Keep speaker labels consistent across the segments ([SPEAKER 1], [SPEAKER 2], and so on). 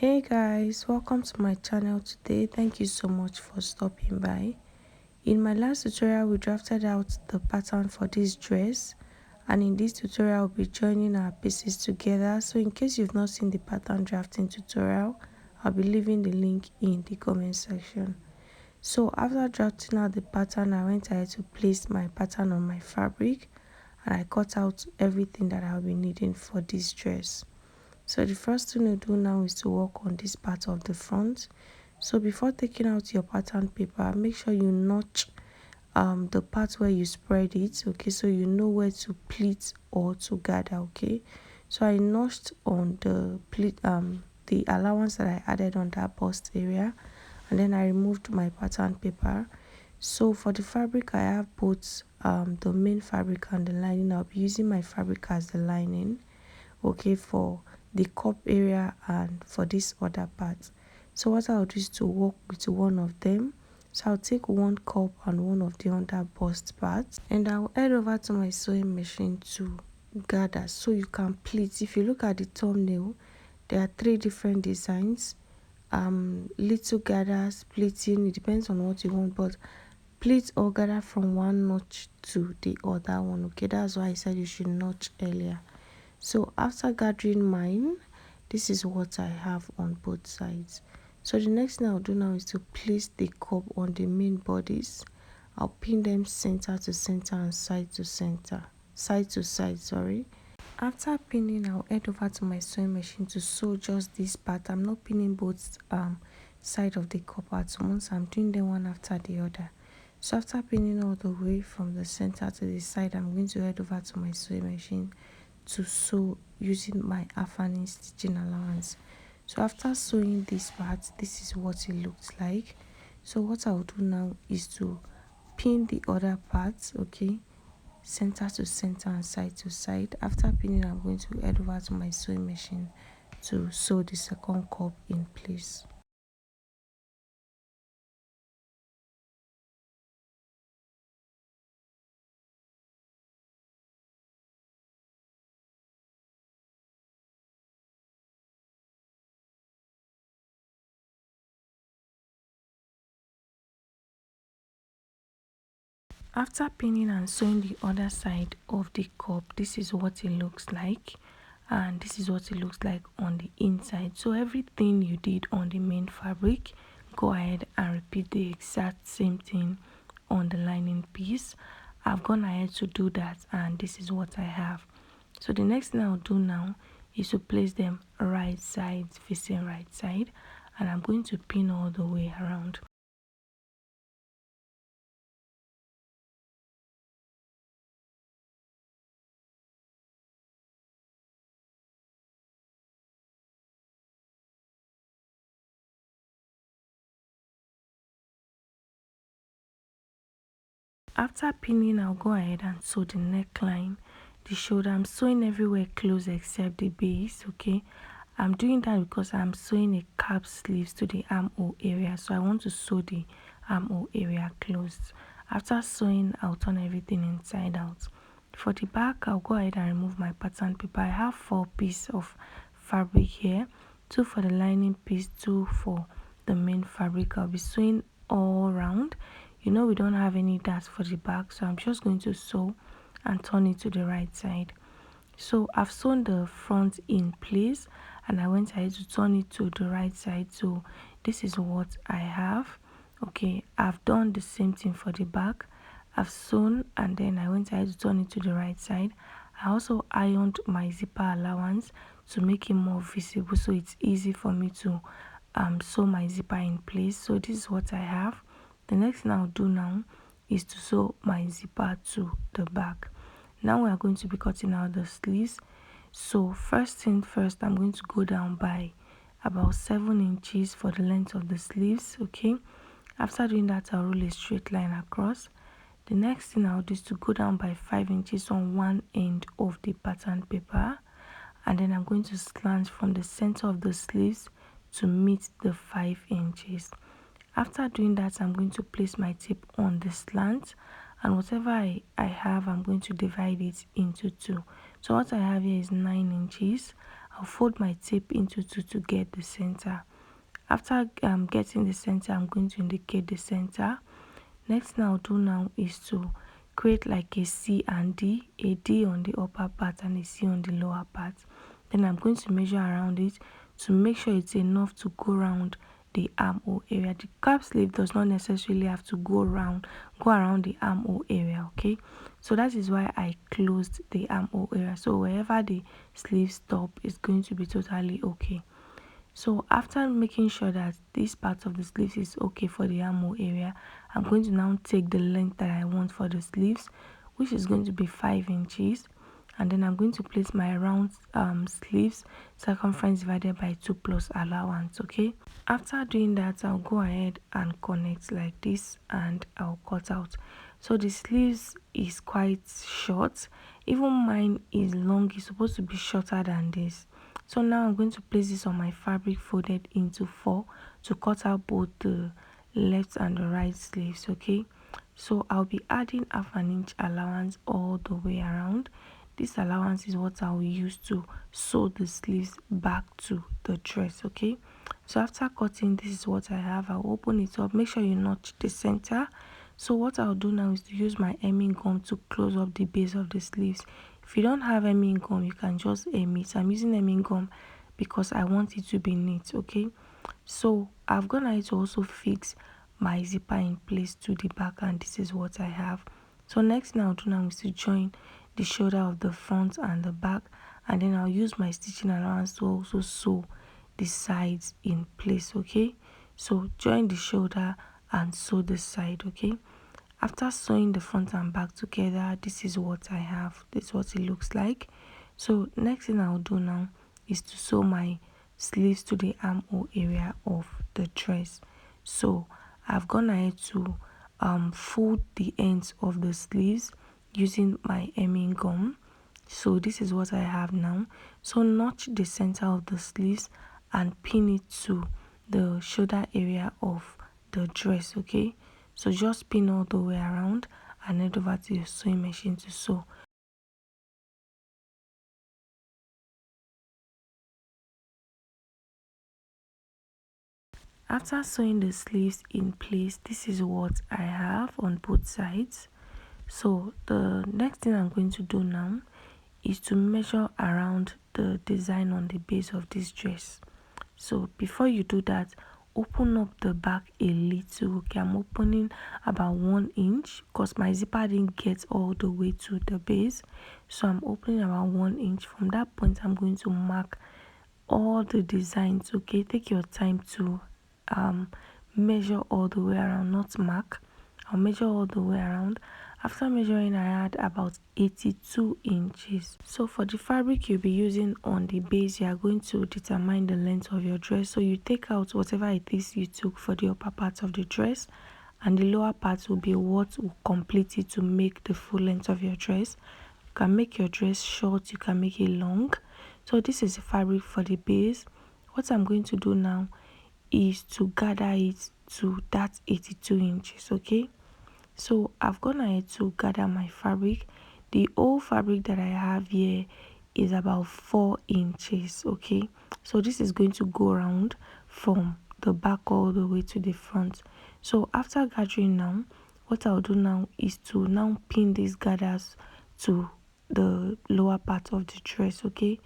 [SPEAKER 1] Hey guys, welcome to my channel today. Thank you so much for stopping by. In my last tutorial, we drafted out the pattern for this dress, and in this tutorial I'll be joining our pieces together. So in case you've not seen the pattern drafting tutorial, I'll be leaving the link in the comment section. So after drafting out the pattern, I went ahead to place my pattern on my fabric, and I cut out everything that I'll be needing for this dress. So the first thing to do now is to work on this part of the front. So before taking out your pattern paper, make sure you notch the part where you spread it, okay, so you know where to pleat or to gather, okay. So I notched on the pleat, the allowance that I added on that bust area, and then I removed my pattern paper. So for the fabric, I have both the main fabric and the lining. I'll be using my fabric as the lining, okay, for the cup area and for this other part. So what I'll do is to work with one of them. So I'll take one cup and one of the under bust parts, and I'll head over to my sewing machine to gather so you can pleat. If you look at the thumbnail, there are 3 different designs: little gathers, pleating. It depends on what you want, but pleat or gather from one notch to the other one, okay. That's why I said you should notch earlier. So after gathering mine, this is what I have on both sides. So the next thing I'll do now is to place the cup on the main bodice. I'll pin them center to center and side to center, side to side, sorry. After pinning, I'll head over to my sewing machine to sew just this part. I'm not pinning both side of the cup at once. I'm doing them one after the other. So after pinning all the way from the center to the side, I'm going to head over to my sewing machine to sew using my afternoon stitching allowance. So after sewing this part, this is what it looks like. So what I'll do now is to pin the other parts, okay, center to center and side to side. After pinning, I'm going to head over to my sewing machine to sew the second cup in place. After pinning and sewing the other side of the cup, this is what it looks like, and this is what it looks like on the inside. So everything you did on the main fabric, go ahead and repeat the exact same thing on the lining piece. I've gone ahead to do that, and this is what I have. So the next thing I'll do now is to place them right sides facing right side, and I'm going to pin all the way around. After pinning, I'll go ahead and sew the neckline, the shoulder. I'm sewing everywhere close except the base, okay. I'm doing that because I'm sewing a cap sleeves to the armhole area, so I want to sew the armhole area closed. After sewing, I'll turn everything inside out. For the back, I'll go ahead and remove my pattern paper. I have 4 pieces of fabric here, 2 for the lining piece, 2 for the main fabric. I'll be sewing all around. You know, we don't have any darts for the back, so I'm just going to sew and turn it to the right side. So I've sewn the front in place, and I went ahead to turn it to the right side. So this is what I have, okay. I've done the same thing for the back. I've sewn, and then I went ahead to turn it to the right side. I also ironed my zipper allowance to make it more visible, so it's easy for me to sew my zipper in place. So this is what I have. The next thing I'll do now is to sew my zipper to the back. Now we are going to be cutting out the sleeves. So first thing first, I'm going to go down by about 7 inches for the length of the sleeves, okay. After doing that, I'll roll a straight line across. The next thing I'll do is to go down by 5 inches on one end of the pattern paper, and then I'm going to slant from the center of the sleeves to meet the 5 inches. After doing that, I'm going to place my tip on the slant, and whatever I have, I'm going to divide it into 2. So what I have here is 9 inches. I'll fold my tape into two to get the center. After getting the center, I'm going to indicate the center. Next thing I'll do now is to create like a C and D, a D on the upper part and a C on the lower part. Then I'm going to measure around it to make sure it's enough to go around the armhole area. The cap sleeve does not necessarily have to go around the armhole area, okay? So that is why I closed the armhole area. So wherever the sleeve stop is going to be totally okay. So after making sure that this part of the sleeves is okay for the armhole area, I'm going to now take the length that I want for the sleeves, which is going to be 5 inches. And then I'm going to place my round sleeves circumference divided by 2 plus allowance, okay? After doing that, I'll go ahead and connect like this and I'll cut out. So the sleeves is quite short. Even mine is long. It's supposed to be shorter than this. So now I'm going to place this on my fabric folded into 4 to cut out both the left and the right sleeves, okay? So I'll be adding half an inch allowance all the way around. This allowance is what I will use to sew the sleeves back to the dress, okay? So after cutting, this is what I have. I'll open it up. Make sure you notch the center. So what I'll do now is to use my hemming gum to close up the base of the sleeves. If you don't have hemming gum, you can just hem it. I'm using hemming gum because I want it to be neat, okay? So I've gone ahead to also fix my zipper in place to the back, and this is what I have. So next thing I'll do now is to join the shoulder of the front and the back, and then I'll use my stitching allowance to also sew the sides in place, okay? So join the shoulder and sew the side, okay? After sewing the front and back together, this is what I have. This is what it looks like. So next thing I'll do now is to sew my sleeves to the armhole area of the dress. So I've gone ahead to fold the ends of the sleeves using my hemming gum. So this is what I have now. So notch the center of the sleeves and pin it to the shoulder area of the dress, okay? So just pin all the way around and head over to your sewing machine to sew. After sewing the sleeves in place, this is what I have on both sides. So the next thing I'm going to do now is to measure around the design on the base of this dress. So before you do that, open up the back a little. Okay, I'm opening about 1 inch because my zipper didn't get all the way to the base. So I'm opening about 1 inch. From that point, I'm going to mark all the designs, okay? Take your time to measure all the way around, not mark. I'll measure all the way around. After measuring, I had about 82 inches. So for the fabric you'll be using on the base, you are going to determine the length of your dress. So you take out whatever it is you took for the upper part of the dress, and the lower part will be what will complete it to make the full length of your dress. You can make your dress short, you can make it long. So this is the fabric for the base. What I'm going to do now is to gather it to that 82 inches, okay? So I've gone ahead to gather my fabric. The whole fabric that I have here is about 4 inches, okay? So this is going to go around from the back all the way to the front. So after gathering now, what I'll do now is to now pin these gathers to the lower part of the dress, okay?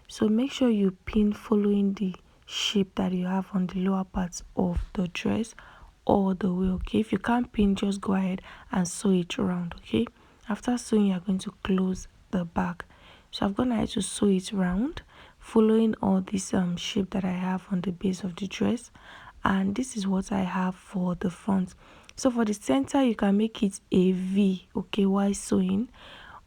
[SPEAKER 1] So make sure you pin following the shape that you have on the lower parts of the dress all the way, okay? If you can't pin, just go ahead and sew it around, okay? After sewing, you're going to close the back. So I've gone ahead to sew it round, following all this shape that I have on the base of the dress, and this is what I have for the front. So for the center, you can make it a V, okay, while sewing.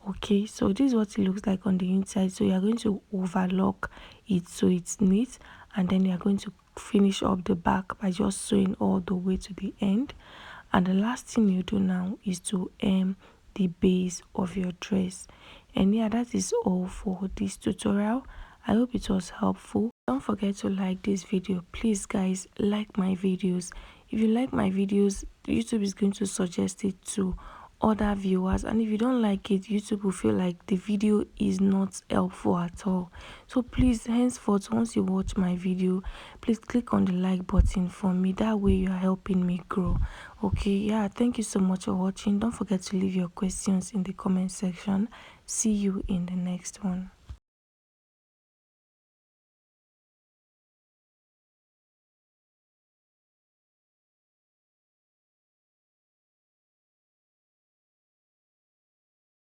[SPEAKER 1] Okay, so this is what it looks like on the inside. So you're going to overlock it so it's neat, and then you're going to finish up the back by just sewing all the way to the end. And the last thing you do now is to hem the base of your dress. And yeah, that is all for this tutorial. I hope it was helpful. Don't forget to like this video. Please guys, like my videos. If you like my videos, YouTube is going to suggest it to other viewers, and if you don't like it, YouTube will feel like the video is not helpful at all. So please, henceforth, once you watch my video, please click on the like button for me. That way you are helping me grow. Okay, yeah, thank you so much for watching. Don't forget to leave your questions in the comment section. See you in the next one.